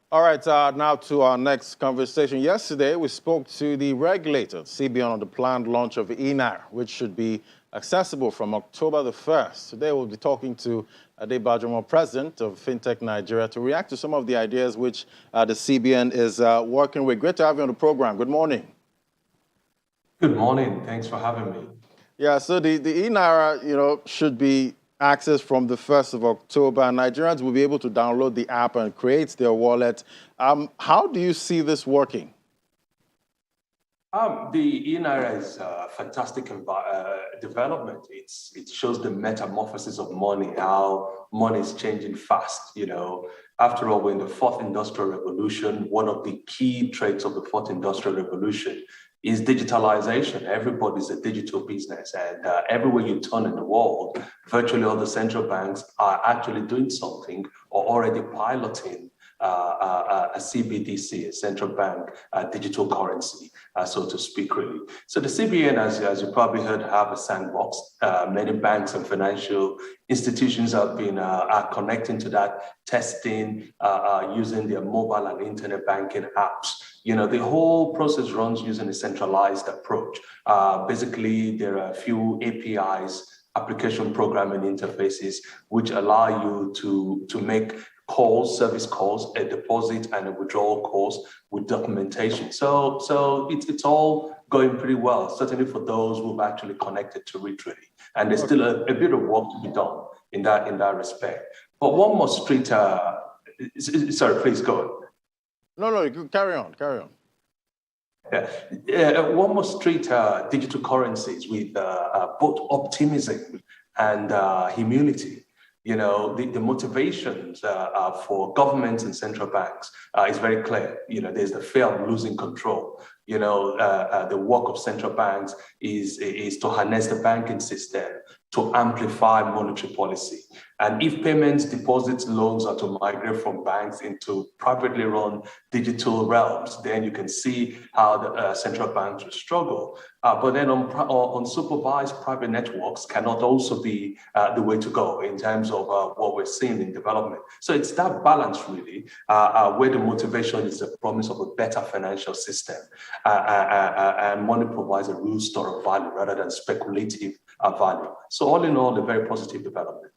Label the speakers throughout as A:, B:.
A: All right, now to our next conversation. Yesterday, we spoke to the regulator, CBN, on the planned launch of eNaira, which should be accessible from October the 1st. Today, we'll be talking to Adebajomo, president of Fintech Nigeria, to react to some of the ideas which the CBN is working with. Great to have you on the program. Good morning.
B: Good morning. Thanks for having me.
A: Yeah, so the eNaira, should be accessed from the 1st of October, and Nigerians will be able to download the app and create their wallet. How do you see this working?
B: The eNaira is a fantastic development. It shows the metamorphosis of money, how money is changing fast. After all, we're in the fourth industrial revolution. One of the key traits of the fourth industrial revolution is digitalization. Everybody's a digital business, and everywhere you turn in the world, virtually all the central banks are actually doing something or already piloting a CBDC, a central bank digital currency, so to speak, really. So the CBN, as you probably heard, have a sandbox. Many banks and financial institutions have been are connecting to that, testing, using their mobile and internet banking apps. The whole process runs using a centralized approach. Basically, there are a few APIs, application programming interfaces, which allow you to make calls, service calls, a deposit and a withdrawal calls with documentation. So it's all going pretty well, certainly for those who've actually connected to it really. And there's still a bit of work to be done in that respect. But one more street, sorry, please go on.
A: No, you can carry on.
B: One more street digital currencies with both optimism and humility. The motivations for governments and central banks is very clear. There's the fear of losing control. The work of central banks is to harness the banking system to amplify monetary policy. And if payments, deposits, loans are to migrate from banks into privately run digital realms, then you can see how the central banks will struggle. But then unsupervised private networks cannot also be the way to go in terms of what we're seeing in development. So it's that balance really, where the motivation is the promise of a better financial system, and money provides a real store of value rather than speculative value. So all in all, a very positive development.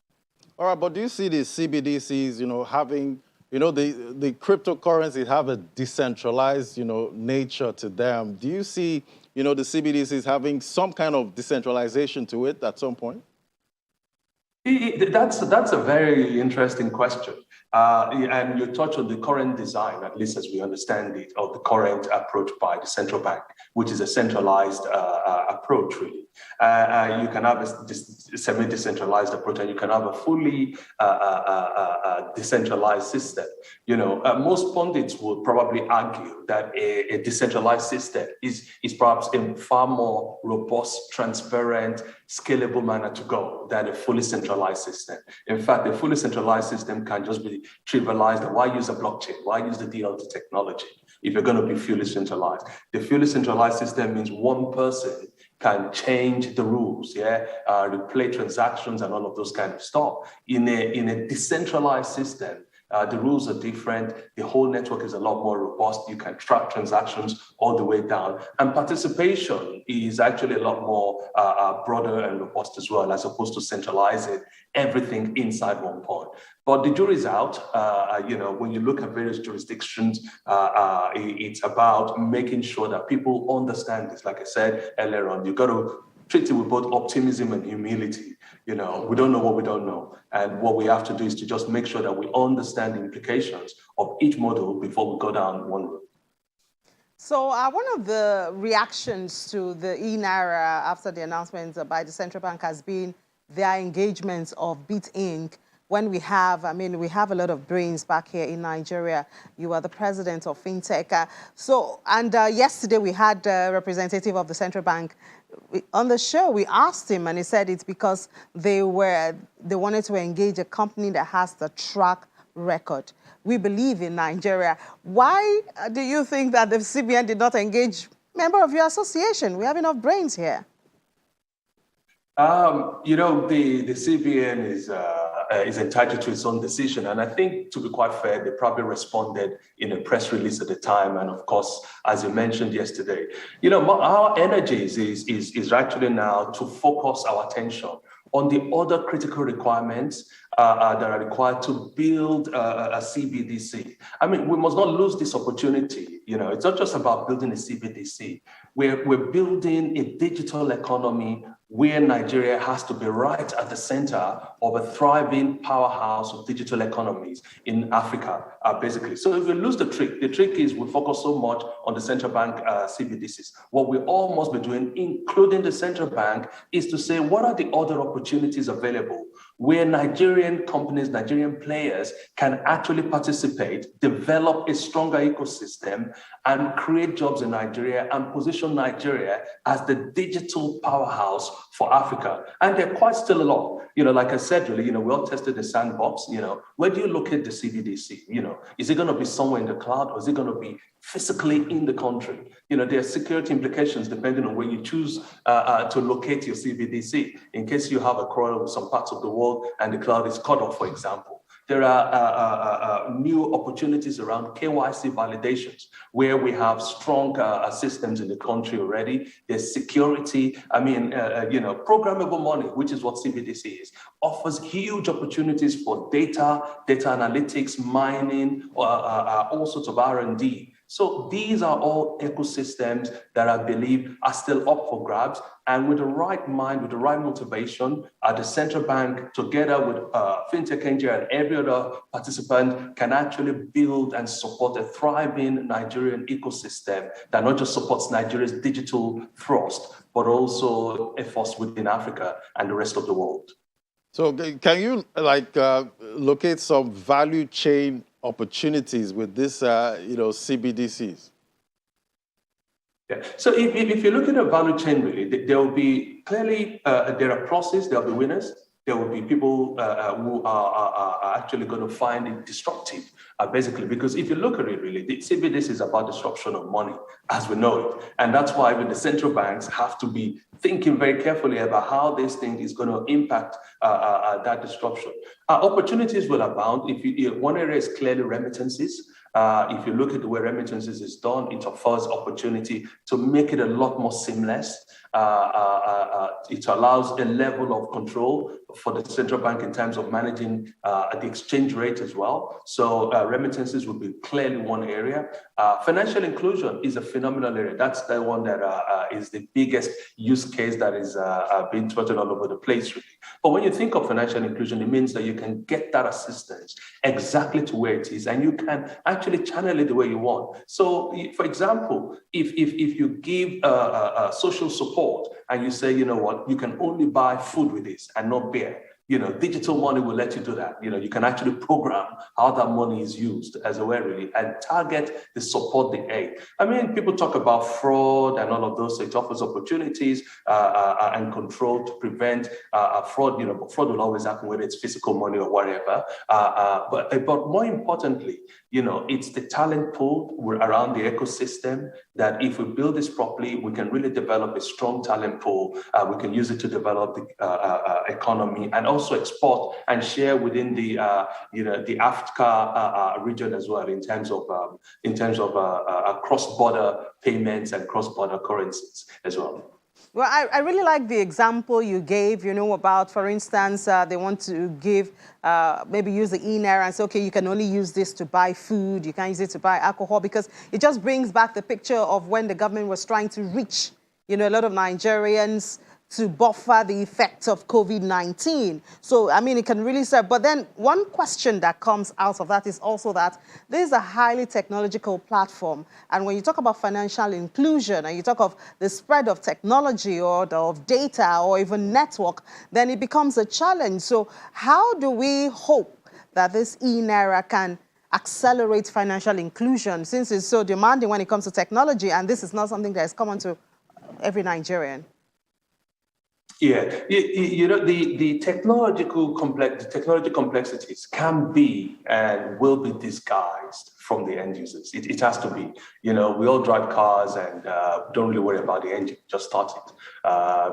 A: All right, but do you see the CBDCs, having, the cryptocurrencies have a decentralized, nature to them. Do you see, the CBDCs having some kind of decentralization to it at some point?
B: That's a very interesting question. And you touch on the current design, at least as we understand it, of the current approach by the central bank, which is a centralized approach, really. You can have a semi-decentralized approach, and you can have a fully decentralized system. Most pundits would probably argue that a decentralized system is perhaps a far more robust, transparent, scalable manner to go than a fully centralized system. In fact, a fully centralized system can just be trivialized. Why use a blockchain? Why use the DLT technology if you're going to be fully centralized? The fully centralized system means one person can change the rules, replay transactions and all of those kind of stuff. In a decentralized system, the rules are different. The whole network is a lot more robust. You can track transactions all the way down. And participation is actually a lot more broader and robust as well, as opposed to centralizing everything inside one point. But the jury's out. When you look at various jurisdictions, it's about making sure that people understand this. Like I said earlier on, you've got to treat it with both optimism and humility. We don't know what we don't know. And what we have to do is to just make sure that we understand the implications of each model before we go down one road.
C: So one of the reactions to the eNaira after the announcement by the central bank has been their engagements of Bit Inc. When we have a lot of brains back here in Nigeria. You are the president of Fintech. Yesterday we had a representative of the central bank on the show. We asked him, and he said it's because they wanted to engage a company that has the track record. We believe in Nigeria. Why do you think that the CBN did not engage member of your association? We have enough brains here.
B: The CBN is is entitled to its own decision. And I think, to be quite fair, they probably responded in a press release at the time. And of course, as you mentioned yesterday, our energies is actually now to focus our attention on the other critical requirements that are required to build a CBDC. I mean, we must not lose this opportunity. It's not just about building a CBDC. We're building a digital economy where Nigeria has to be right at the center of a thriving powerhouse of digital economies in Africa, basically. So if we lose the trick is we focus so much on the central bank CBDCs. What we all must be doing, including the central bank, is to say, what are the other opportunities available where Nigerian companies, Nigerian players can actually participate, develop a stronger ecosystem, and create jobs in Nigeria and position Nigeria as the digital powerhouse for Africa. And they're quite still a lot. Like I said, really, we all tested the sandbox. Where do you locate the CBDC? Is it going to be somewhere in the cloud, or is it going to be physically in the country? There are security implications depending on where you choose to locate your CBDC, in case you have a quarrel with some parts of the world and the cloud is cut off, for example. There are new opportunities around KYC validations, where we have strong systems in the country already. There's security. Programmable money, which is what CBDC is, offers huge opportunities for data analytics, mining, all sorts of R&D. So these are all ecosystems that I believe are still up for grabs. And with the right mind, with the right motivation, the central bank, together with Fintech Nigeria and every other participant, can actually build and support a thriving Nigerian ecosystem that not just supports Nigeria's digital thrust, but also efforts within Africa and the rest of the world.
A: So can you locate some value chain opportunities with this, CBDCs?
B: Yeah. So if you look at the value chain, really, there will be clearly, there are processes, there will be winners. There will be people who are actually going to find it disruptive, basically, because if you look at it, really, the CBDC is about disruption of money, as we know it. And that's why even the central banks have to be thinking very carefully about how this thing is going to impact that disruption. Opportunities will abound. One area is clearly remittances. If you look at the way remittances is done, it offers opportunity to make it a lot more seamless. It allows a level of control for the central bank in terms of managing the exchange rate as well. So remittances would be clearly one area. Financial inclusion is a phenomenal area. That's the one that is the biggest use case that is being trotted all over the place, really. But when you think of financial inclusion, it means that you can get that assistance exactly to where it is, and you can actually channel it the way you want. So, for example, if you give social support and you say, you know what, you can only buy food with this and not beer. Digital money will let you do that. You can actually program how that money is used as a way, really, and target the support, the aid. I mean, people talk about fraud and all of those. So it offers opportunities and control to prevent fraud. Fraud will always happen, whether it's physical money or whatever. But more importantly, it's the talent pool around the ecosystem that if we build this properly, we can really develop a strong talent pool. We can use it to develop the economy and also export and share within the Africa region as well in terms of cross-border payments and cross-border currencies as well.
C: Well, I really like the example you gave, about, for instance, they want to give, maybe use the eNaira and say, okay, you can only use this to buy food, you can't use it to buy alcohol, because it just brings back the picture of when the government was trying to reach, a lot of Nigerians to buffer the effects of COVID-19. So, I mean, it can really serve. But then one question that comes out of that is also that this is a highly technological platform. And when you talk about financial inclusion and you talk of the spread of technology or of data or even network, then it becomes a challenge. So how do we hope that this eNaira can accelerate financial inclusion, since it's so demanding when it comes to technology, and this is not something that is common to every Nigerian?
B: You know, the technology complexities can be and will be disguised from the end users. It has to be. You know, we all drive cars and don't really worry about the engine, just start it.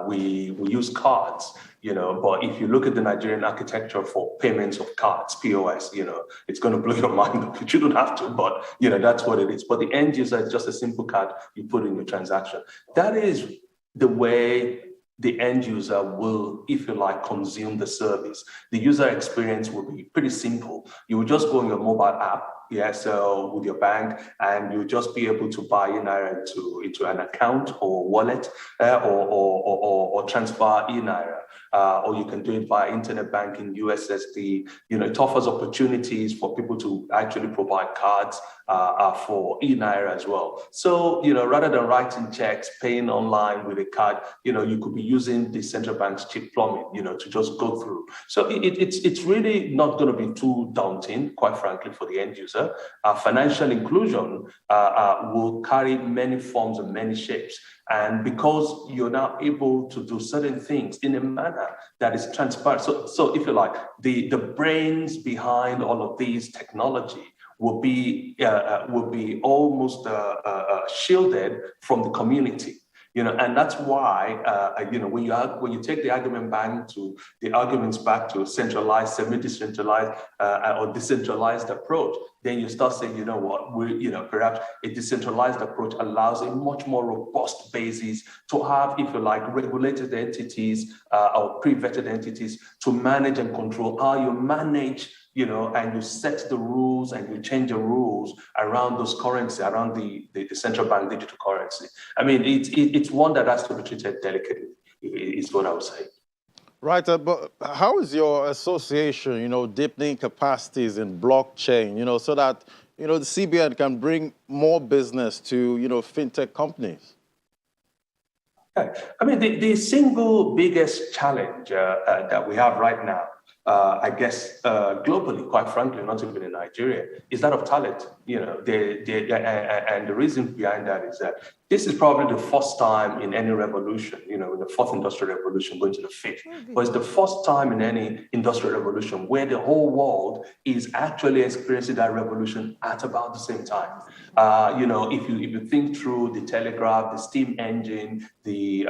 B: We use cards, you know, but if you look at the Nigerian architecture for payments of cards, POS, you know, it's going to blow your mind. You shouldn't have to, but, you know, that's what it is. But the end user is just a simple card you put in your transaction. That is the way the end user will, if you like, consume the service. The user experience will be pretty simple. You will just go on your mobile app, so with your bank, and you'll just be able to buy eNaira into an account or wallet, or transfer eNaira. Or you can do it via internet banking, USSD. You know, it offers opportunities for people to actually provide cards for eNaira as well. So, you know, rather than writing checks, paying online with a card, you know, you could be using the central bank's chip plumbing, you know, to just go through. So it's really not going to be too daunting, quite frankly, for the end user. Financial inclusion will carry many forms and many shapes. And because you're now able to do certain things in a manner that is transparent. So if you like, the brains behind all of these technology will be almost shielded from the community. You know, and that's why you know, when you take the arguments back to centralized, semi-decentralized, or decentralized approach, then you start saying, you know what, perhaps a decentralized approach allows a much more robust basis to have, if you like, regulated entities or pre-vetted entities to manage and control how you manage, you know, and you set the rules and you change the rules around those currency, around the central bank digital currency. I mean, it's one that has to be treated delicately, is what I would say.
A: Right, but how is your association, you know, deepening capacities in blockchain, you know, so that, you know, the CBN can bring more business to, you know, fintech companies?
B: I mean, the single biggest challenge that we have right now, I guess globally, quite frankly, not even in Nigeria, is that of talent. You know, and the reason behind that is that this is probably the first time in any revolution, you know, in the fourth industrial revolution going to the fifth, but it's the first time in any industrial revolution where the whole world is actually experiencing that revolution at about the same time. You know, if you think through the telegraph, the steam engine, the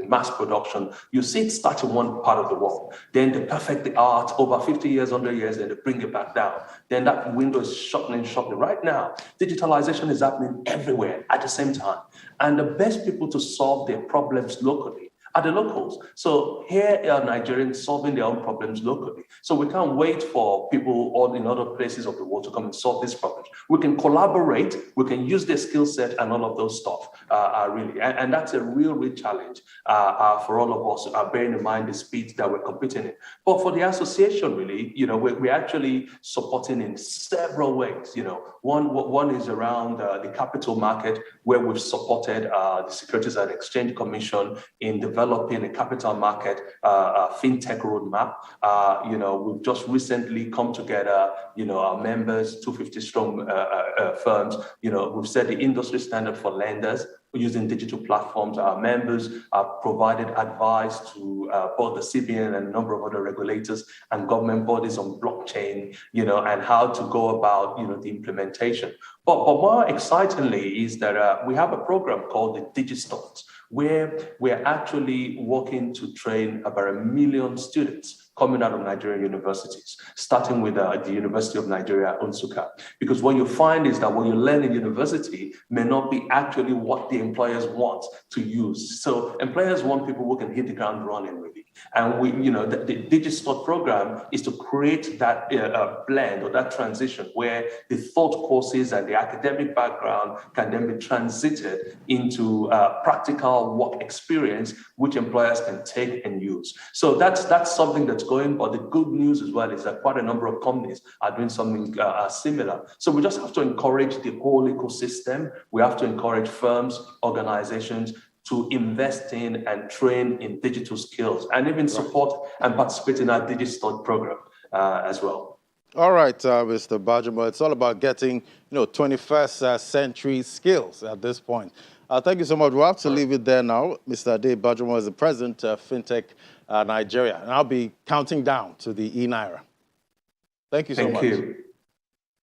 B: mass production, you see it start in one part of the world. Then they perfect the art over 50 years, 100 years, then they bring it back down. Then that window is shortening. Right now, digitalization is happening everywhere at the same time. And the best people to solve their problems locally are the locals. So here are Nigerians solving their own problems locally. So we can't wait for people all in other places of the world to come and solve these problems. We can collaborate, we can use their skill set and all of those stuff, really. And that's a real challenge for all of us, bearing in mind the speed that we're competing in. But for the association, really, you know, we're actually supporting in several ways. You know, one is around the capital market, where we've supported the Securities and Exchange Commission in developing a capital market fintech roadmap. You know, we've just recently come together, you know, our members, 250 strong firms, you know, we've set the industry standard for lenders using digital platforms. Our members have provided advice to both the CBN and a number of other regulators and government bodies on blockchain, you know, and how to go about, you know, the implementation. But more excitingly is that we have a program called the DigiStart, where we're actually working to train about 1 million students coming out of Nigerian universities, starting with the University of Nigeria, Nsukka. Because what you find is that what you learn in university may not be actually what the employers want to use. So employers want people who can hit the ground running, really. And we, you know, the DigiStart program is to create that blend or that transition where the thought courses and the academic background can then be transited into practical work experience, which employers can take and use. So that's something that's going, but the good news as well is that quite a number of companies are doing something similar. So we just have to encourage the whole ecosystem. We have to encourage firms, organizations to invest in and train in digital skills and even support and participate in our DigiStart program as well.
A: All right, Mr. Bajamo, it's all about getting, 21st century skills at this point. Thank you so much. We'll have to leave it there now. Mr. Ade Bajamo is the president of Fintech Nigeria, and I'll be counting down to the eNaira. Thank you so much.
B: Thank you.